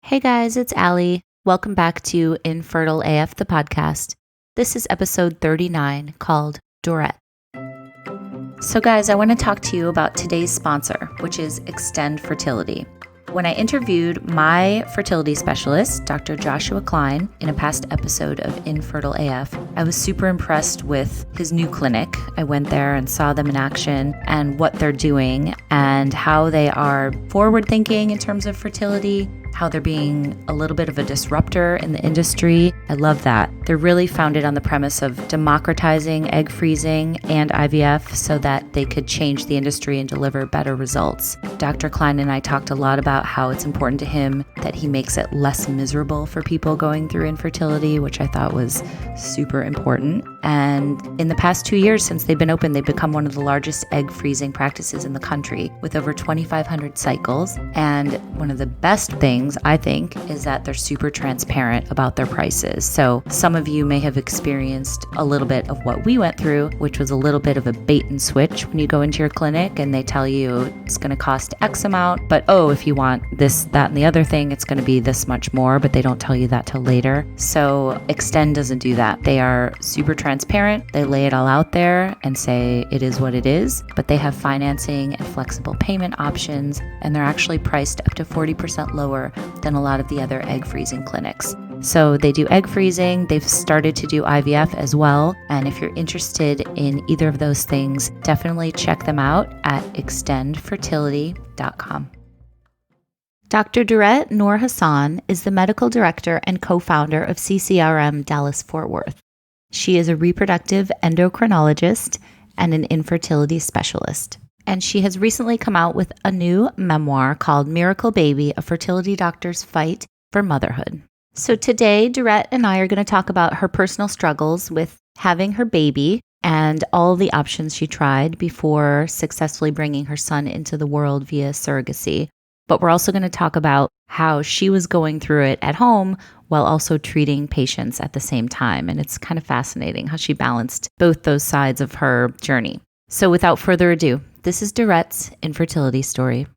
Hey guys, it's Allie. Welcome back to Infertile AF, the podcast. This is episode 39 called Dorette. So guys, I want to talk to you about today's sponsor, which is Extend Fertility. When I interviewed my fertility specialist, Dr. Joshua Klein, in a past episode of Infertile AF, I was super impressed with his new clinic. I went there and saw them in action and what they're doing and how they are forward thinking in terms of fertility, how they're being a little bit of a disruptor in the industry. I love that. They're really founded on the premise of democratizing egg freezing and IVF so that they could change the industry and deliver better results. Dr. Klein and I talked a lot about how it's important to him that he makes it less miserable for people going through infertility, which I thought was super important. And in the past 2 years since they've been open, they've become one of the largest egg freezing practices in the country with over 2,500 cycles. And one of the best things, I think, is that they're super transparent about their prices. So some of you may have experienced a little bit of what we went through, which was a little bit of a bait and switch when you go into your clinic and they tell you it's going to cost X amount, but if you want this, that, and the other thing, it's going to be this much more, but they don't tell you that till later. So Extend doesn't do that. They are super transparent. They lay it all out there and say it is what it is, but they have financing and flexible payment options, and they're actually priced up to 40% lower than a lot of the other egg freezing clinics. So they do egg freezing. They've started to do IVF as well. And if you're interested in either of those things, definitely check them out at extendfertility.com. Dr. Dorette Noorhasan is the medical director and co-founder of CCRM Dallas-Fort Worth. She is a reproductive endocrinologist and an infertility specialist. And she has recently come out with a new memoir called Miracle Baby, A Fertility Doctor's Fight for Motherhood. So today, Dorette and I are going to talk about her personal struggles with having her baby and all the options she tried before successfully bringing her son into the world via surrogacy. But we're also going to talk about how she was going through it at home while also treating patients at the same time. And it's kind of fascinating how she balanced both those sides of her journey. So without further ado, this is Dorette's infertility story.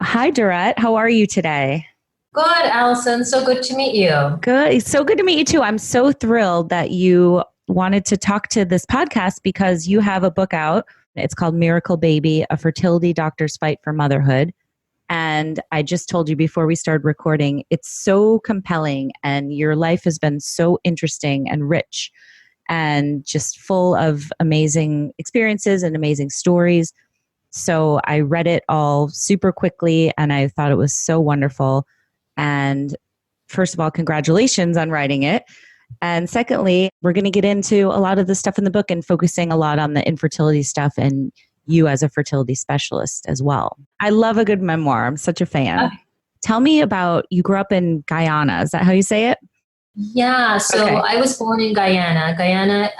Hi, Dorette. How are you today? Good, Allison. So good to meet you. Good. So good to meet you too. I'm so thrilled that you wanted to talk to this podcast because you have a book out. It's called Miracle Baby, A Fertility Doctor's Fight for Motherhood. And I just told you before we started recording, it's so compelling and your life has been so interesting and rich and just full of amazing experiences and amazing stories. So I read it all super quickly and I thought it was so wonderful. And first of all, congratulations on writing it. And secondly, we're going to get into a lot of the stuff in the book and focusing a lot on the infertility stuff and you as a fertility specialist as well. I love a good memoir. I'm such a fan. Tell me about, you grew up in Guyana. Is that how you say it? Yeah. So Okay. I was born in Guyana. Guyana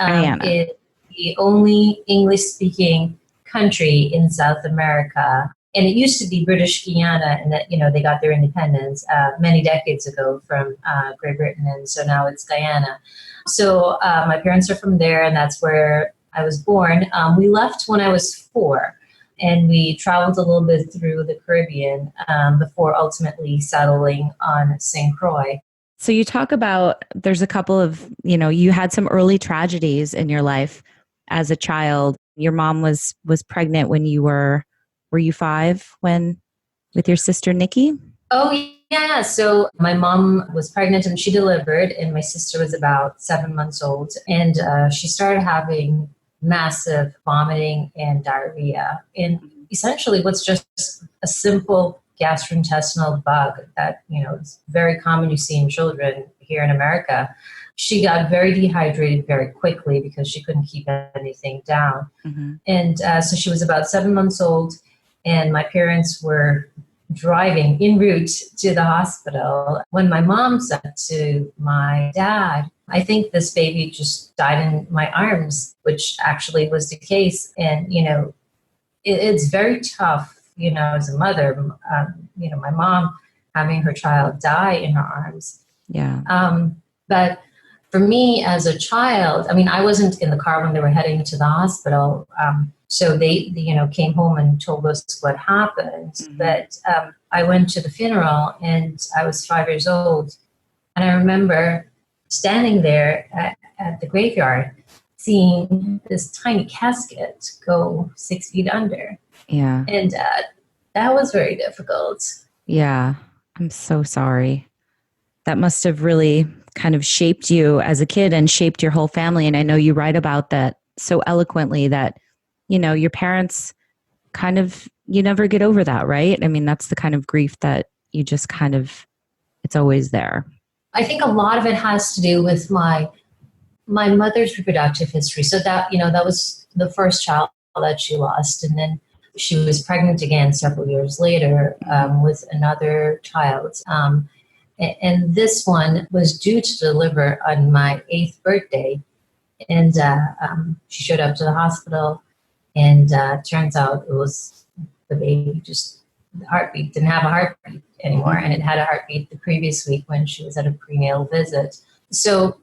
is the only English-speaking country in South America. And it used to be British Guiana, and that, they got their independence many decades ago from Great Britain. And so now it's Guyana. So my parents are from there, and that's where I was born. We left when I was 4, and we traveled a little bit through the Caribbean before ultimately settling on St. Croix. So you talk about, there's a couple of, you had some early tragedies in your life as a child. Your mom was pregnant when you were you 5 with your sister Nikki? Oh, yeah. So my mom was pregnant and she delivered, and my sister was about 7 months old. And she started having massive vomiting and diarrhea. And essentially what's just a simple gastrointestinal bug that, it's very common you see in children here in America. She got very dehydrated very quickly because she couldn't keep anything down. Mm-hmm. And so she was about 7 months old, and my parents were driving en route to the hospital when my mom said to my dad, I think this baby just died in my arms, which actually was the case. And, it's very tough as a mother, my mom having her child die in her arms. Yeah. But for me as a child, I mean, I wasn't in the car when they were heading to the hospital. So they came home and told us what happened. Mm-hmm. But I went to the funeral and I was 5 years old. And I remember standing there at the graveyard, seeing this tiny casket go 6 feet under. Yeah. And that was very difficult. Yeah. I'm so sorry. That must have really kind of shaped you as a kid and shaped your whole family. And I know you write about that so eloquently that, your parents kind of, you never get over that, right? I mean, that's the kind of grief that you just kind of, it's always there. I think a lot of it has to do with my mother's reproductive history. So that was the first child that she lost. And then she was pregnant again several years later with another child. And this one was due to deliver on my 8th birthday. And she showed up to the hospital, and turns out it was the baby the heartbeat didn't have a heartbeat anymore. And it had a heartbeat the previous week when she was at a prenatal visit. So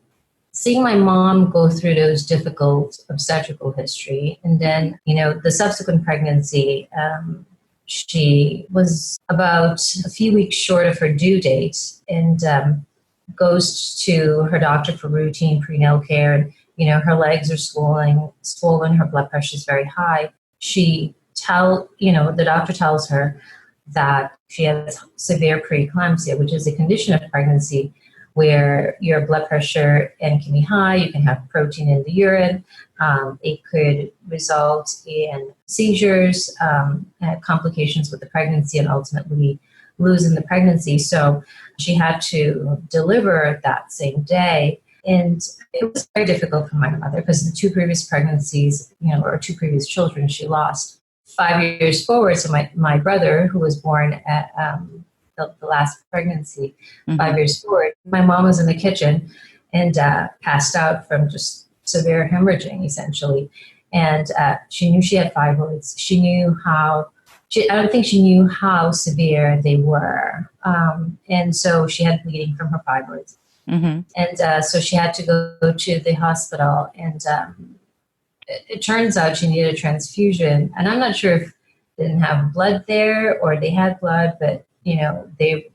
seeing my mom go through those difficult obstetrical history, and then, the subsequent pregnancy, she was about a few weeks short of her due date and goes to her doctor for routine prenatal care. And, her legs are swollen, her blood pressure is very high. The doctor tells her that she has severe preeclampsia, which is a condition of pregnancy where your blood pressure can be high, you can have protein in the urine, it could result in seizures, complications with the pregnancy, and ultimately losing the pregnancy. So she had to deliver that same day. And it was very difficult for my mother because the 2 previous pregnancies, or 2 previous children she lost. 5 years forward, so my brother, who was born at the last pregnancy, 5 years forward, my mom was in the kitchen and passed out from just severe hemorrhaging, essentially. And she knew she had fibroids. I don't think she knew how severe they were. And so she had bleeding from her fibroids. Mm-hmm. And so she had to go to the hospital, and it turns out she needed a transfusion. And I'm not sure if they didn't have blood there or they had blood, but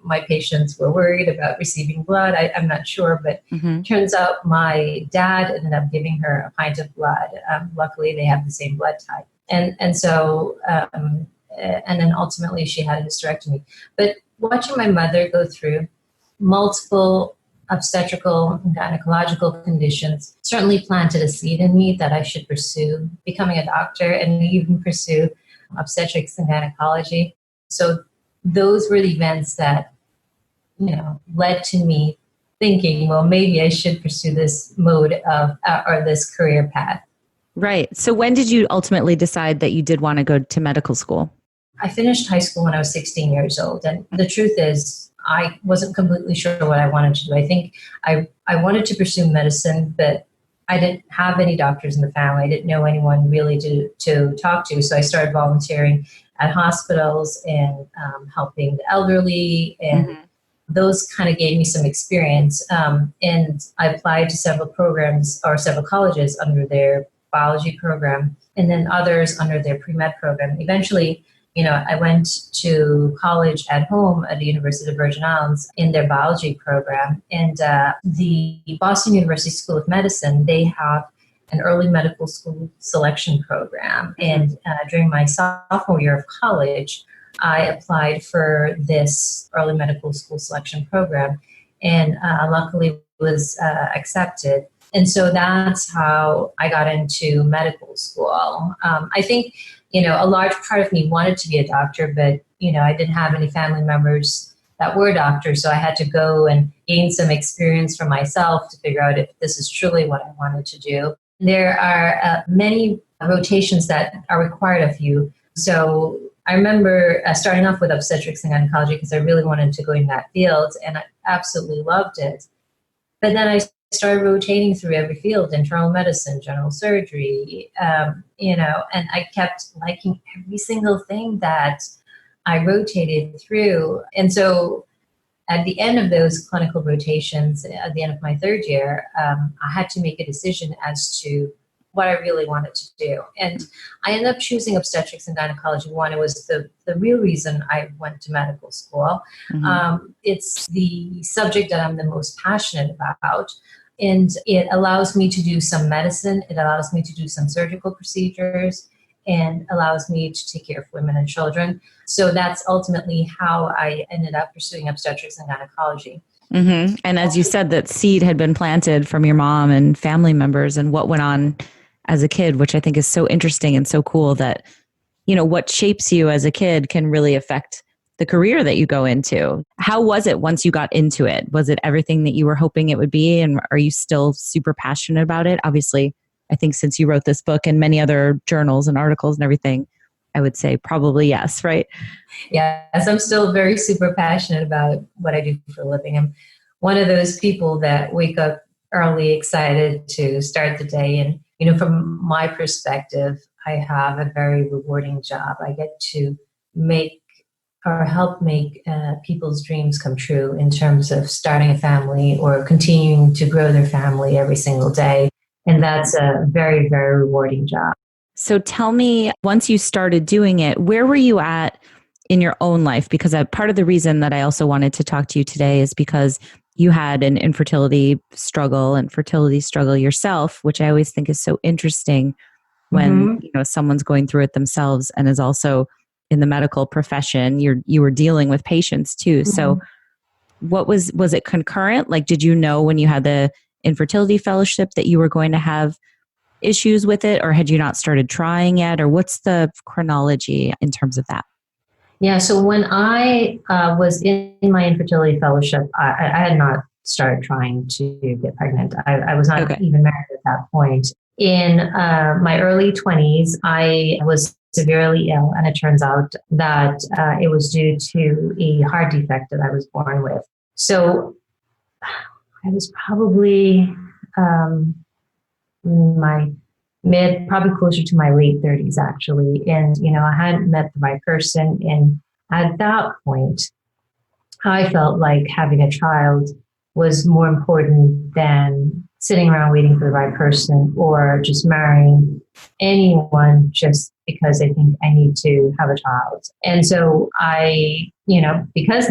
my patients were worried about receiving blood. I'm not sure, but turns out my dad ended up giving her a pint of blood. Luckily, they have the same blood type. And so, and then ultimately she had a hysterectomy. But watching my mother go through multiple obstetrical and gynecological conditions certainly planted a seed in me that I should pursue becoming a doctor and even pursue obstetrics and gynecology. So those were the events that, led to me thinking, well, maybe I should pursue this mode of, or this career path. Right. So when did you ultimately decide that you did want to go to medical school? I finished high school when I was 16 years old. And the truth is, I wasn't completely sure what I wanted to do. I think I wanted to pursue medicine, but I didn't have any doctors in the family. I didn't know anyone really to talk to. So I started volunteering at hospitals and helping the elderly. And those kind of gave me some experience. And I applied to several programs or several colleges under their biology program, and then others under their pre-med program. Eventually, I went to college at home at the University of Virgin Islands in their biology program. And the Boston University School of Medicine, they have an early medical school selection program. And during my sophomore year of college, I applied for this early medical school selection program and luckily was accepted. And so that's how I got into medical school. I think, a large part of me wanted to be a doctor, but, I didn't have any family members that were doctors. So I had to go and gain some experience for myself to figure out if this is truly what I wanted to do. There are many rotations that are required of you. So I remember starting off with obstetrics and gynecology because I really wanted to go in that field, and I absolutely loved it. But then I started rotating through every field: internal medicine, general surgery, and I kept liking every single thing that I rotated through. And so at the end of those clinical rotations, at the end of my third year, I had to make a decision as to what I really wanted to do. And I ended up choosing obstetrics and gynecology. One, it was the real reason I went to medical school. It's the subject that I'm the most passionate about. And it allows me to do some medicine. It allows me to do some surgical procedures and allows me to take care of women and children. So that's ultimately how I ended up pursuing obstetrics and gynecology. Mm-hmm. And as you said, that seed had been planted from your mom and family members and what went on as a kid, which I think is so interesting and so cool that, you know, what shapes you as a kid can really affect the career that you go into. How was it once you got into it? Was it everything that you were hoping it would be? And are you still super passionate about it? Obviously, I think since you wrote this book and many other journals and articles and everything, I would say probably yes, right? Yes, I'm still very super passionate about what I do for a living. I'm one of those people that wake up early, excited to start the day. And, you know, from my perspective, I have a very rewarding job. I get to make or help make people's dreams come true in terms of starting a family or continuing to grow their family every single day. And that's a very, very rewarding job. So tell me, once you started doing it, where were you at in your own life? Because part of the reason that I also wanted to talk to you today is because you had an infertility struggle and fertility struggle yourself, which I always think is so interesting when you know someone's going through it themselves and is also in the medical profession. You were dealing with patients too. So what was it concurrent? Like, did you know when you had the infertility fellowship that you were going to have issues with it, or had you not started trying yet, or what's the chronology in terms of that? Yeah, so when I was in my infertility fellowship, I had not started trying to get pregnant. I was not even married at that point. In my early 20s, I was severely ill, and it turns out that it was due to a heart defect that I was born with. So I was probably my probably closer to my late 30s, actually. And, you know, I hadn't met the right person. And at that point, I felt like having a child was more important than sitting around waiting for the right person or just marrying anyone just because I think I need to have a child. And so because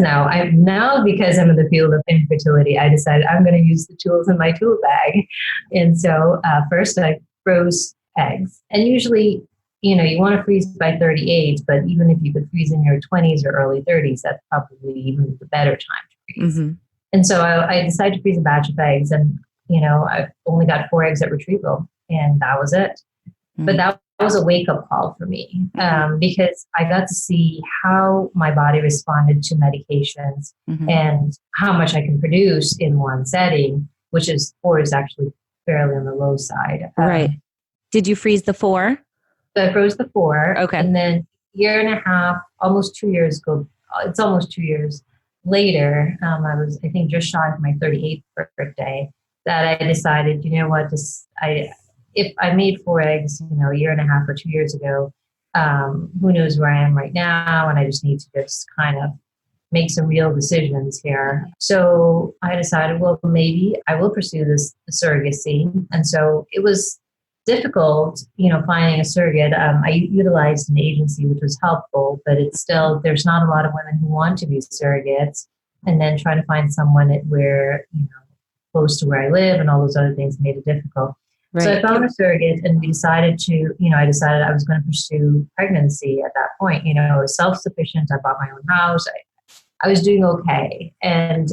I'm in the field of infertility, I decided I'm going to use the tools in my tool bag. And so first I froze eggs. And usually, you know, you want to freeze by 38, but even if you could freeze in your 20s or early 30s, that's probably even the better time to freeze. And so I decided to freeze a batch of eggs, and, you know, I only got 4 eggs at retrieval, and that was it. But that was a wake-up call for me because I got to see how my body responded to medications and how much I can produce in one setting, which is 4 is actually fairly on the low side. Right. Did you freeze the 4? So I froze the 4. Okay. And then a year and a half, almost 2 years ago, it's almost 2 years later, I was, I think, just shy of my 38th birthday, that I decided, you know what, if I made 4 eggs, you know, a year and a half or 2 years ago, who knows where I am right now? And I just need to just kind of make some real decisions here. So I decided, well, maybe I will pursue this surrogacy. And so it was difficult, you know, finding a surrogate. I utilized an agency, which was helpful, but it's still, there's not a lot of women who want to be surrogates. And then trying to find someone where, you know, close to where I live and all those other things made it difficult. Right. So I found a surrogate, and we decided I decided I was going to pursue pregnancy at that point. You know, I was self-sufficient. I bought my own house. I was doing okay. And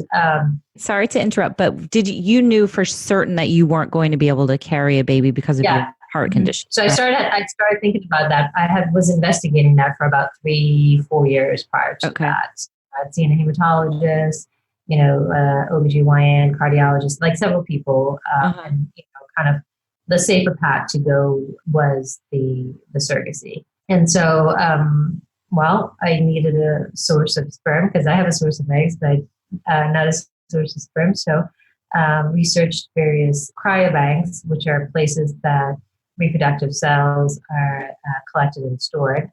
sorry to interrupt, but you knew for certain that you weren't going to be able to carry a baby because of your heart condition? So I started thinking about that. I was investigating that for about 3-4 years prior to that. I'd seen a hematologist, you know, OBGYN, cardiologist, like several people, and, you know, kind of the safer path to go was the surrogacy. And so, I needed a source of sperm because I have a source of eggs, but not a source of sperm. So researched various cryobanks, which are places that reproductive cells are collected and stored.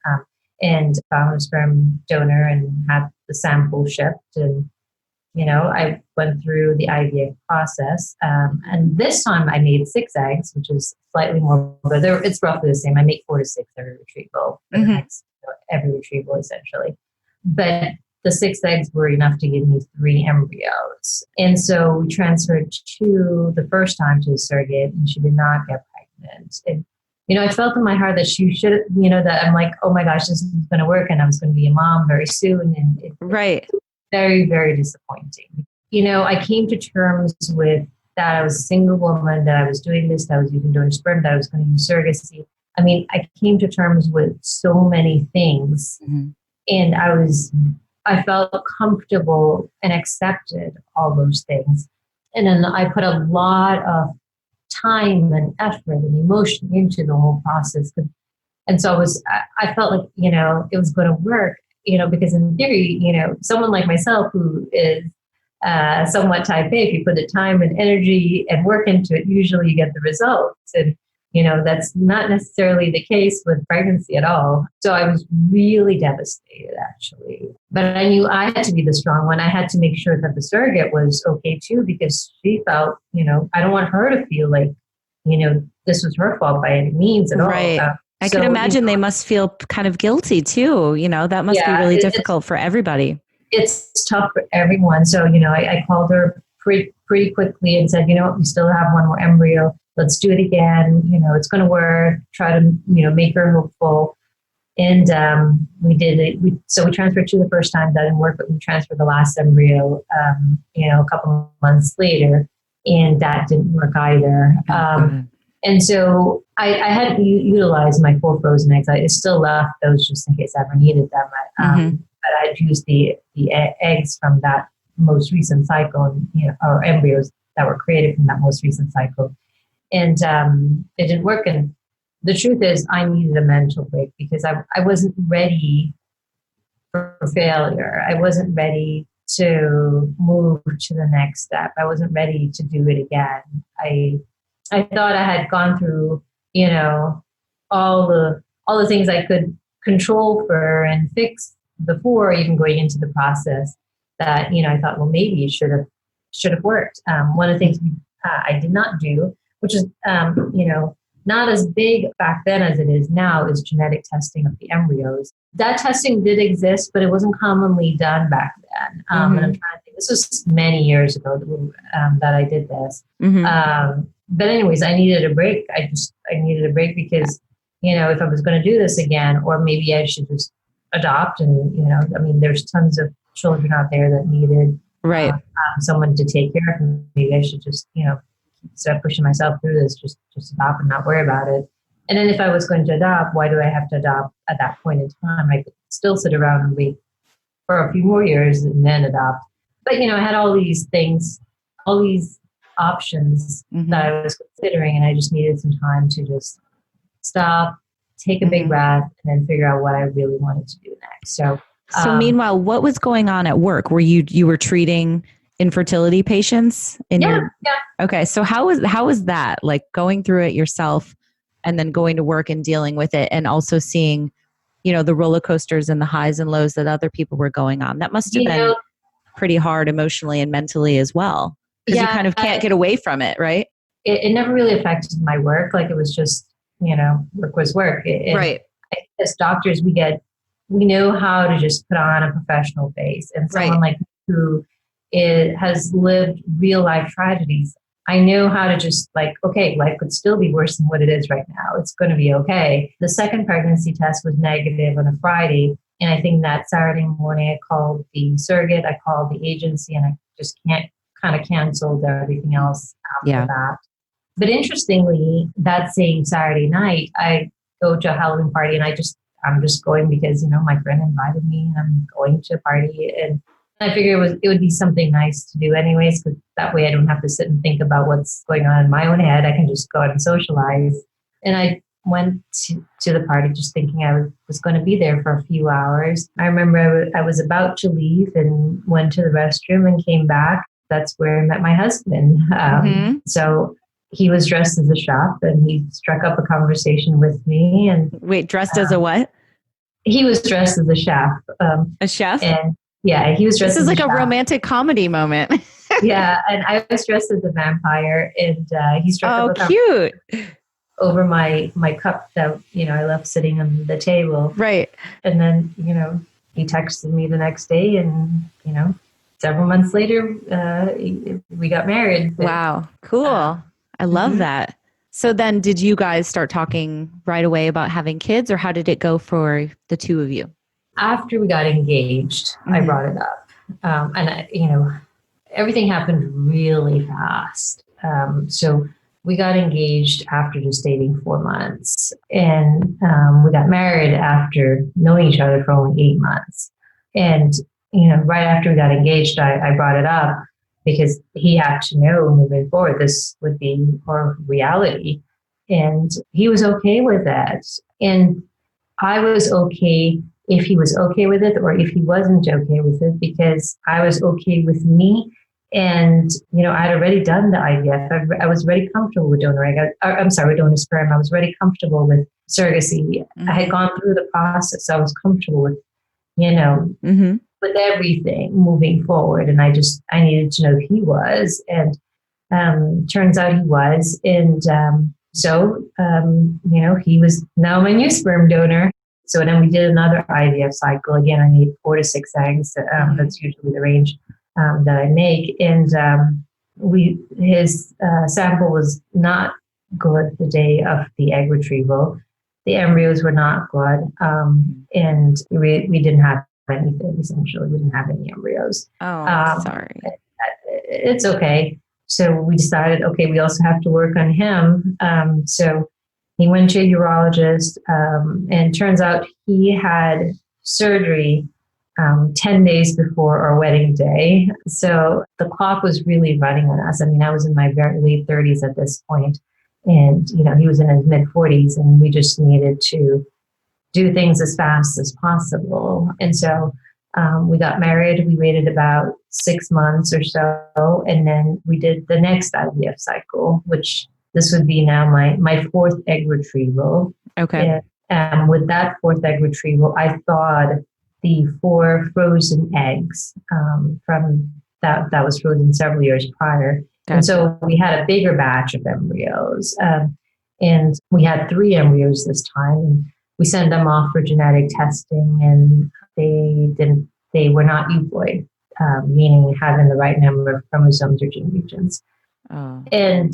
and found a sperm donor and had the sample shipped. And, I went through the IVF process. And this time I made 6 eggs, which is slightly more, but it's roughly the same. I make 4 to 6 every retrieval, for the next, every retrieval essentially. But the 6 eggs were enough to give me 3 embryos. And so we transferred 2 the first time to a surrogate, and she did not get pregnant. And, I felt in my heart that she should, that I'm like, oh my gosh, this is going to work and I was going to be a mom very soon. And it was very, very disappointing. I came to terms with that I was a single woman, that I was doing this, that I was using donor sperm, that I was going to use surrogacy. I mean, I came to terms with so many things, and I felt comfortable and accepted all those things. And then I put a lot of time and effort and emotion into the whole process. And so I felt like, it was going to work, because in theory, someone like myself who is somewhat type A, if you put the time and energy and work into it, usually you get the results. And, that's not necessarily the case with pregnancy at all. So I was really devastated, actually. But I knew I had to be the strong one. I had to make sure that the surrogate was okay too, because she felt, I don't want her to feel like, this was her fault by any means at all. I could imagine they must feel kind of guilty too. That must be really difficult for everybody. It's tough for everyone. So, I called her pretty quickly and said, we still have 1 more embryo. Let's do it again. It's going to work. Try to, make her hopeful. And we did it. So we transferred 2 the first time. That didn't work, but we transferred the last embryo, a couple of months later. And that didn't work either. And so I hadn't utilized my 4 frozen eggs. I still left those just in case I ever needed them. But I'd used the eggs from that most recent cycle, or embryos that were created from that most recent cycle. And it didn't work. And the truth is I needed a mental break because I wasn't ready for failure. I wasn't ready to move to the next step. I wasn't ready to do it again. I thought I had gone through, all the things I could control for and fix before even going into the process, that, I thought, well, maybe it should have worked. One of the things I did not do, which is, not as big back then as it is now, is genetic testing of the embryos. That testing did exist, but it wasn't commonly done back then. And I'm trying to think, this was many years ago that I did this. But anyways, I needed a break. I needed a break because, if I was going to do this again, or maybe I should just adopt. And, there's tons of children out there that needed someone to take care of them. Maybe I should just, instead of pushing myself through this, just adopt and not worry about it. And then if I was going to adopt, why do I have to adopt at that point in time? I could still sit around and wait for a few more years and then adopt. But, I had all these things, all these options that I was considering, and I just needed some time to just stop, take a big breath, and then figure out what I really wanted to do next. So meanwhile, what was going on at work? Were you were treating infertility patients Okay. So how was that, like, going through it yourself and then going to work and dealing with it, and also seeing, the roller coasters and the highs and lows that other people were going on? That must have been pretty hard emotionally and mentally as well, because you kind of can't get away from it, right? It never really affected my work. Like, it was just, work was work. As doctors, we know how to just put on a professional face, and someone like me who has lived real life tragedies, I know how to just, like, okay, life could still be worse than what it is right now. It's going to be okay. The second pregnancy test was negative on a Friday. And I think that Saturday morning, I called the surrogate, I called the agency, and I just kind of canceled everything else after that. But interestingly, that same Saturday night, I go to a Halloween party, and I'm just going because, my friend invited me, and I'm going to a party. And I figured it would be something nice to do anyways, because that way I don't have to sit and think about what's going on in my own head. I can just go out and socialize. And I went to the party just thinking I was going to be there for a few hours. I remember I was about to leave and went to the restroom and came back. That's where I met my husband. So he was dressed as a shop, and he struck up a conversation with me. And wait, dressed as a what? he was dressed as a chef. A chef? And yeah, he was dressed This is as like a chef. romantic comedy moment. Yeah, and I was dressed as a vampire, and he struck up cute. over my cup that I left sitting on the table. Right. And then he texted me the next day, and several months later we got married. Wow, cool. I love that. So then, did you guys start talking right away about having kids, or how did it go for the two of you? After we got engaged, I brought it up, and everything happened really fast. So we got engaged after just dating 4 months, and we got married after knowing each other for only 8 months. And right after we got engaged, I brought it up because he had to know moving forward this would be our reality, and he was okay with that, and I was okay if he was okay with it or if he wasn't okay with it, because I was okay with me. And, I'd already done the IVF. I was very comfortable with donor egg. With donor sperm. I was very comfortable with surrogacy. I had gone through the process. I was comfortable with, with everything moving forward. And I needed to know if he was. And turns out he was. And so, he was now my new sperm donor. So then we did another IVF cycle. Again, I need 4 to 6 eggs. That's usually the range that I make. And his sample was not good the day of the egg retrieval. The embryos were not good. And we didn't have anything, essentially. We didn't have any embryos. Oh, sorry. It's okay. So we decided, okay, we also have to work on him. So he went to a urologist, and turns out he had surgery 10 days before our wedding day. So the clock was really running on us. I mean, I was in my very late 30s at this point, and he was in his mid 40s, and we just needed to do things as fast as possible. And so we got married. We waited about 6 months or so, and then we did the next IVF cycle, which this would be now my 4th egg retrieval. Okay. And with that 4th egg retrieval, I thawed the 4 frozen eggs from that was frozen several years prior. Gotcha. And so we had a bigger batch of embryos, and we had 3 embryos this time. And we sent them off for genetic testing, and they were not euploid, meaning having the right number of chromosomes or gene regions. Oh. And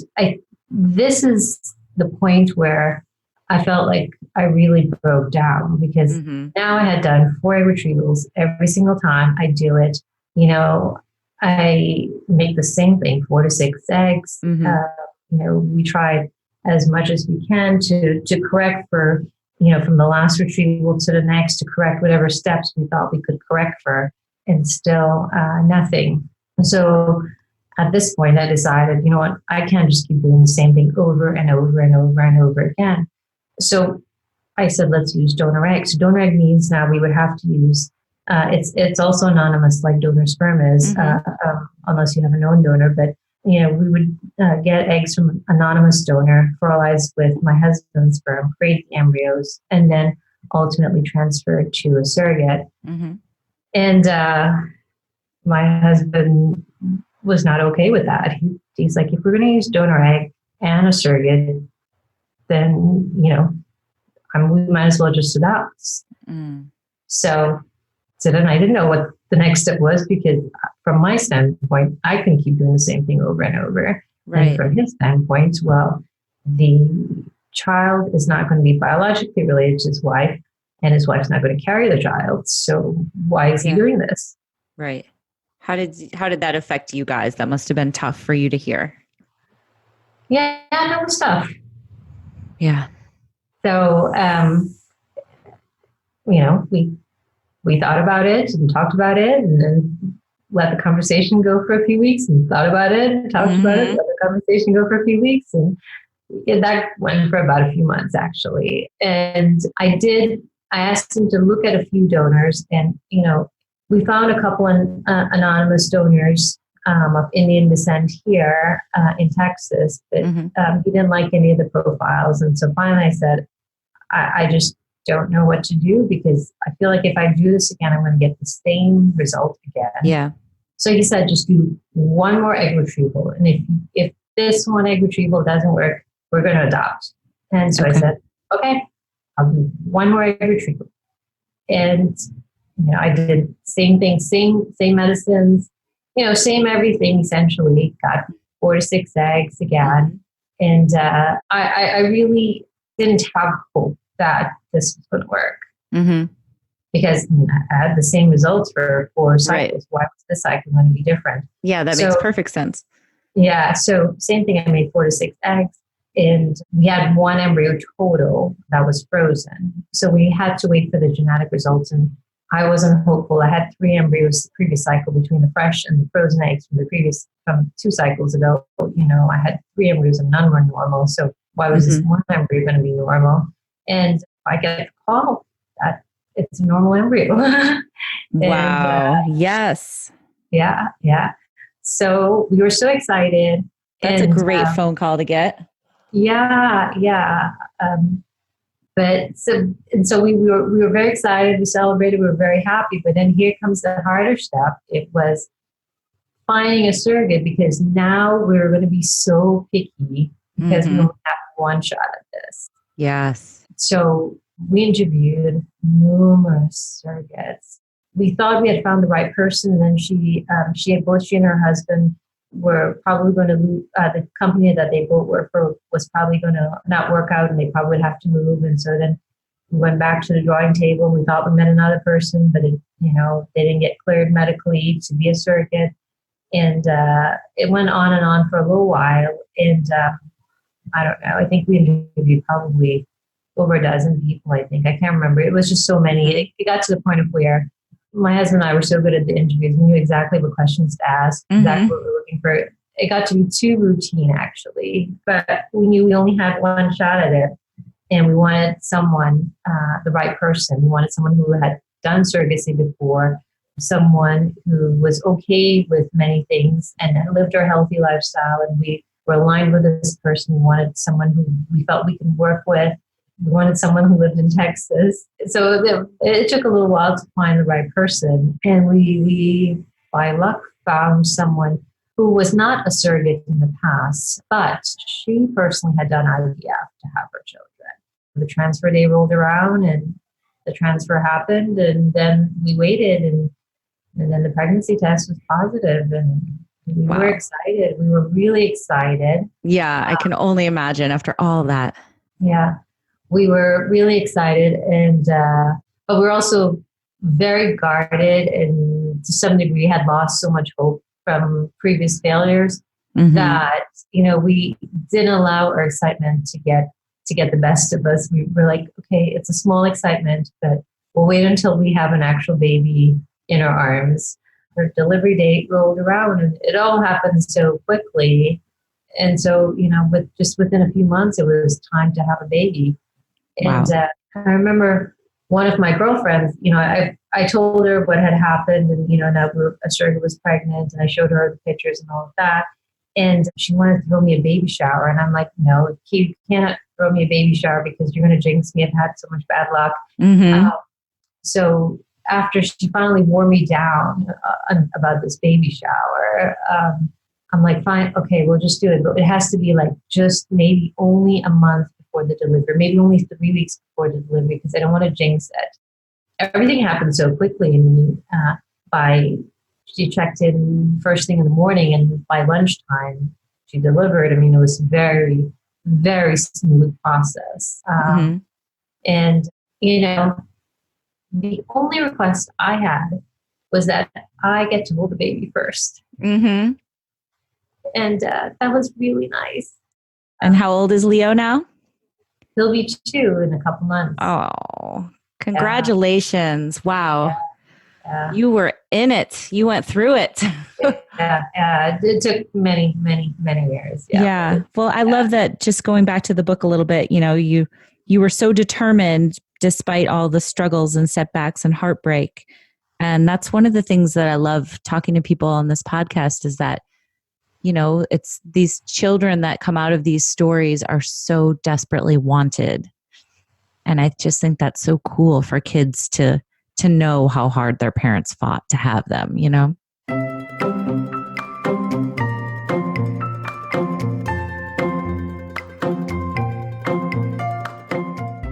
this is the point where I felt like I really broke down, because now I had done 4 egg retrievals every single time I do it. I make the same thing, 4 to 6 eggs. We tried as much as we can to correct for, from the last retrieval to the next, to correct whatever steps we thought we could correct for, and still nothing. So at this point, I decided, I can't just keep doing the same thing over and over and over and over again. So I said, let's use donor egg. So donor egg means now we would have to use, it's also anonymous like donor sperm is, unless you have a known donor. But, we would get eggs from an anonymous donor, fertilize with my husband's sperm, create the embryos, and then ultimately transfer it to a surrogate. And my husband was not okay with that. He's like, if we're going to use donor egg and a surrogate, then, we might as well just adopt. So then I didn't know what the next step was, because from my standpoint, I couldn't keep doing the same thing over and over. Right. And from his standpoint, well, the child is not going to be biologically related to his wife, and his wife's not going to carry the child. So why is he doing this? Right. How did that affect you guys? That must have been tough for you to hear. Yeah, that was tough. Yeah. So, we thought about it and talked about it, and then let the conversation go for a few weeks, and thought about it and talked about it, let the conversation go for a few weeks. And that went for about a few months, actually. And I asked him to look at a few donors, and, we found a couple of anonymous donors of Indian descent here in Texas, but he didn't like any of the profiles. And so finally I said, I just don't know what to do because I feel like if I do this again, I'm going to get the same result again. Yeah. So he said, just do one more egg retrieval. And if this one egg retrieval doesn't work, we're going to adopt. And so I said, okay, I'll do one more egg retrieval. And, I did same thing, same medicines, same everything essentially, got 4 to 6 eggs again. And I really didn't have hope that this was going to work. Mm-hmm. Because I had the same results for 4 cycles. Right. Why was this cycle going to be different? Yeah, that makes perfect sense. Yeah. So same thing, I made 4 to 6 eggs. And we had 1 embryo total that was frozen. So we had to wait for the genetic results. And I wasn't hopeful. I had 3 embryos the previous cycle between the fresh and the frozen eggs from 2 cycles ago. I had 3 embryos and none were normal. So why was this 1 embryo going to be normal? And I get a call that it's a normal embryo. Wow. Yes. Yeah. Yeah. So we were so excited. That's a great phone call to get. Yeah. Yeah. So we were very excited. We celebrated. We were very happy. But then here comes the harder step. It was finding a surrogate because now we're going to be so picky because we only have 1 shot at this. Yes. So we interviewed numerous surrogates. We thought we had found the right person. And then she and her husband were probably going to lose, the company that they both worked for was probably going to not work out and they probably would have to move. And so then we went back to the drawing table and we thought we met another person, but they didn't get cleared medically to be a surrogate. And it went on and on for a little while. And I don't know, I think we interviewed probably over a dozen people, I think. I can't remember. It was just so many. It got to the point of where my husband and I were so good at the interviews. We knew exactly what questions to ask, exactly what we were looking for. It got to be too routine, actually. But we knew we only had 1 shot at it. And we wanted someone, the right person. We wanted someone who had done surrogacy before, someone who was okay with many things and lived a healthy lifestyle. And we were aligned with this person. We wanted someone who we felt we could work with. We wanted someone who lived in Texas. So it took a little while to find the right person. And we by luck, found someone who was not a surrogate in the past, but she personally had done IVF to have her children. The transfer day rolled around and the transfer happened. And then we waited and then the pregnancy test was positive and we were excited. We were really excited. Yeah, I can only imagine after all that. Yeah. We were really excited, but we're also very guarded and to some degree had lost so much hope from previous failures that, we didn't allow our excitement to get the best of us. We were like, okay, it's a small excitement, but we'll wait until we have an actual baby in our arms. Her delivery date rolled around and it all happened so quickly. And so, within a few months, it was time to have a baby. And I remember one of my girlfriends, I told her what had happened and, that a surrogate was pregnant and I showed her the pictures and all of that. And she wanted to throw me a baby shower. And I'm like, no, you cannot throw me a baby shower because you're going to jinx me. I've had so much bad luck. So after she finally wore me down about this baby shower, I'm like, fine, okay, we'll just do it. But it has to be like just maybe only a month before the delivery, maybe only 3 weeks before the delivery, because I don't want to jinx it. Everything happened so quickly. She checked in first thing in the morning and by lunchtime she delivered. It was a very, very smooth process. And, the only request I had was that I get to hold the baby first. And that was really nice. And how old is Leo now? He'll be 2 in a couple months. Oh, congratulations. Wow. Yeah. You were in it. You went through it. Yeah. It took many, many, many years. Yeah. Well, I love that, just going back to the book a little bit, you were so determined despite all the struggles and setbacks and heartbreak. And that's one of the things that I love talking to people on this podcast is that, it's these children that come out of these stories are so desperately wanted. And I just think that's so cool for kids to know how hard their parents fought to have them, you know?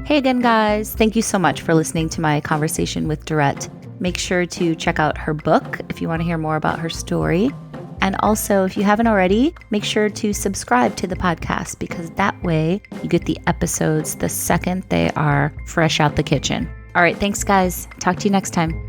Hey again, guys. Thank you so much for listening to my conversation with Dorette. Make sure to check out her book if you want to hear more about her story. And also, if you haven't already, make sure to subscribe to the podcast because that way you get the episodes the second they are fresh out the kitchen. All right, thanks, guys. Talk to you next time.